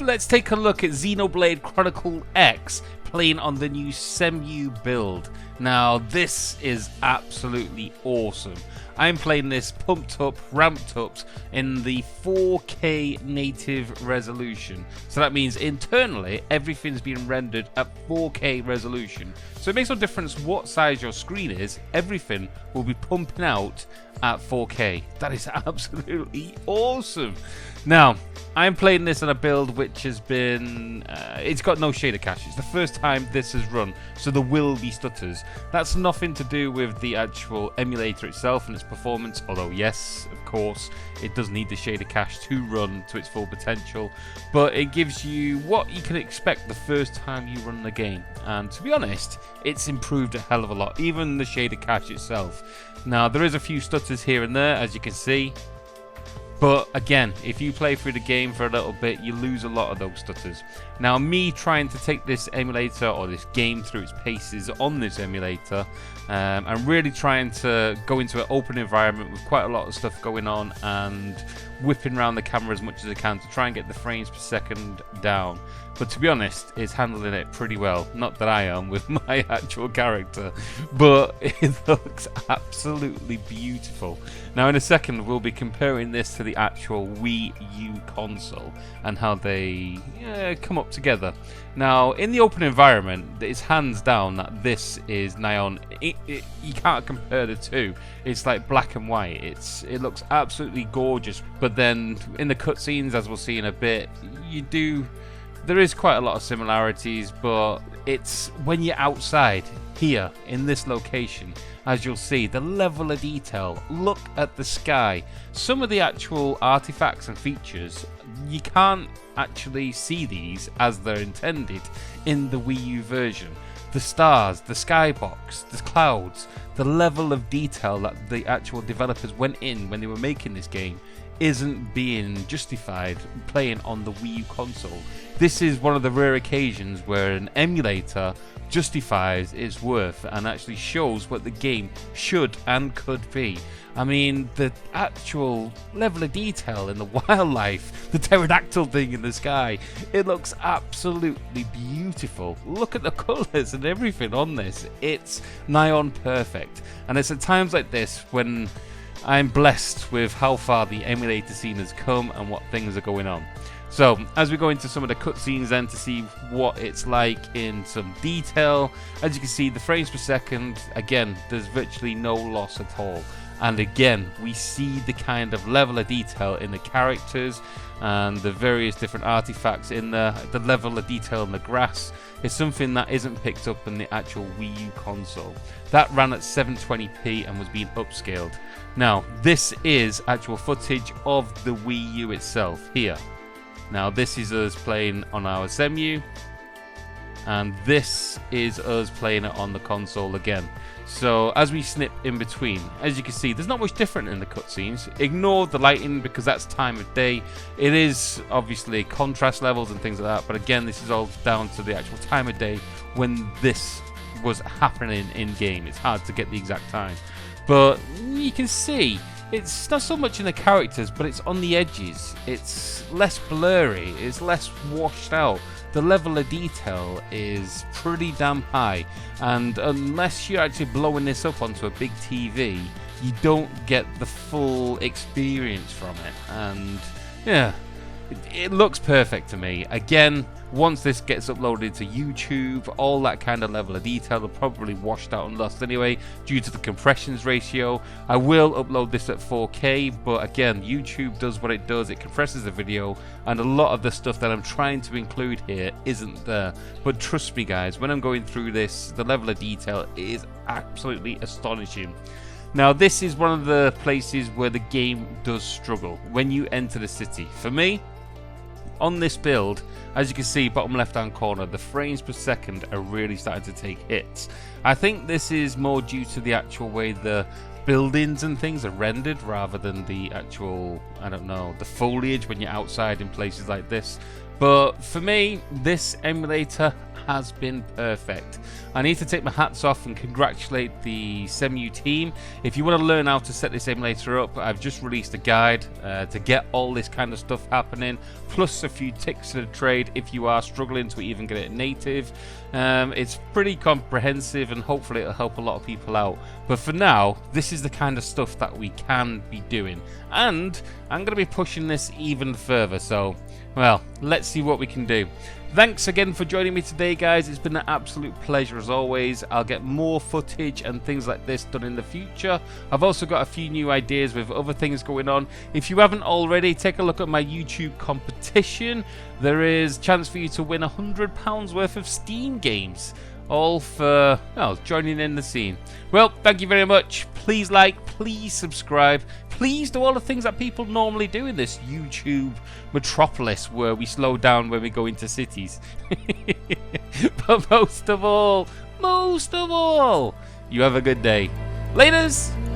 let's take a look at Xenoblade Chronicles X playing on the new Xemu build. Now, this is absolutely awesome. I'm playing this pumped up, ramped up in the 4K native resolution. So that means internally, everything's being rendered at 4K resolution. So it makes no difference what size your screen is, everything will be pumping out at 4K. That is absolutely awesome. Now, I'm playing this on a build which has been, it's got no shader cache. It's the first time this has run, so there will be stutters. That's nothing to do with the actual emulator itself and its performance, although yes, of course, it does need the shader cache to run to its full potential, but it gives you what you can expect the first time you run the game. And to be honest, it's improved a hell of a lot, even the shader cache itself. Now, there is a few stutters here and there, as you can see. But again, if you play through the game for a little bit, you lose a lot of those stutters. Now, me trying to take this emulator or this game through its paces on this emulator, I'm really trying to go into an open environment with quite a lot of stuff going on and whipping around the camera as much as I can to try and get the frames per second down. But to be honest, it's handling it pretty well. Not that I am with my actual character, but it looks absolutely beautiful. Now, in a second, we'll be comparing this to the actual Wii-U console and how they come up together. Now, in the open environment, it's hands down that this is Nyan. You can't compare the two. It's like black and white. It looks absolutely gorgeous. But then in the cutscenes, as we'll see in a bit, there is quite a lot of similarities, but it's when you're outside here in this location, as you'll see, the level of detail, look at the sky. Some of the actual artifacts and features, you can't actually see these as they're intended in the Wii U version. The stars, the skybox, the clouds, the level of detail that the actual developers went in when they were making this game isn't being justified playing on the Wii U console. This is one of the rare occasions where an emulator justifies its worth and actually shows what the game should and could be. I mean, the actual level of detail in the wildlife, the pterodactyl thing in the sky, it looks absolutely beautiful. Look at the colours and everything on this. It's nigh on perfect. And it's at times like this when I'm blessed with how far the emulator scene has come and what things are going on. So, as we go into some of the cutscenes then to see what it's like in some detail, as you can see, the frames per second, again, there's virtually no loss at all. And again, we see the kind of level of detail in the characters and the various different artifacts in there. The level of detail in the grass is something that isn't picked up in the actual Wii U console. That ran at 720p and was being upscaled. Now, this is actual footage of the Wii U itself here. Now, this is us playing on our Xemu, and this is us playing it on the console again. So as we snip in between, as you can see, there's not much different in the cutscenes. Ignore the lighting because that's time of day. It is obviously contrast levels and things like that, but again, this is all down to the actual time of day when this was happening in game. It's hard to get the exact time, but you can see it's not so much in the characters, but it's on the edges. It's less blurry, it's less washed out. The level of detail is pretty damn high, and unless you're actually blowing this up onto a big TV, you don't get the full experience from it. And yeah, it looks perfect to me. Again, once this gets uploaded to YouTube, all that kind of level of detail are probably washed out and lost anyway due to the compressions ratio. I will upload this at 4K, but again, YouTube does what it does. It compresses the video, and a lot of the stuff that I'm trying to include here isn't there. But trust me guys, when I'm going through this, the level of detail is absolutely astonishing. Now, this is one of the places where the game does struggle when you enter the city. For me, on this build, as you can see, bottom left hand corner, the frames per second are really starting to take hits. I think this is more due to the actual way the buildings and things are rendered rather than the actual, I don't know, the foliage when you're outside in places like this. But for me, this emulator has been perfect. I need to take my hats off and congratulate the Cemu team. If you want to learn how to set this emulator up, I've just released a guide to get all this kind of stuff happening, plus a few ticks to the trade if you are struggling to even get it native. It's pretty comprehensive and hopefully it'll help a lot of people out. But for now, this is the kind of stuff that we can be doing. And I'm going to be pushing this even further, so, well, let's see what we can do. Thanks again for joining me today, guys. It's been an absolute pleasure as always. I'll get more footage and things like this done in the future. I've also got a few new ideas with other things going on. If you haven't already, take a look at my YouTube competition. There is a chance for you to win £100 worth of Steam games. All for, well, joining in the scene. Well, thank you very much. Please like, please subscribe. Please do all the things that people normally do in this YouTube metropolis where we slow down when we go into cities. But most of all, you have a good day. Laters!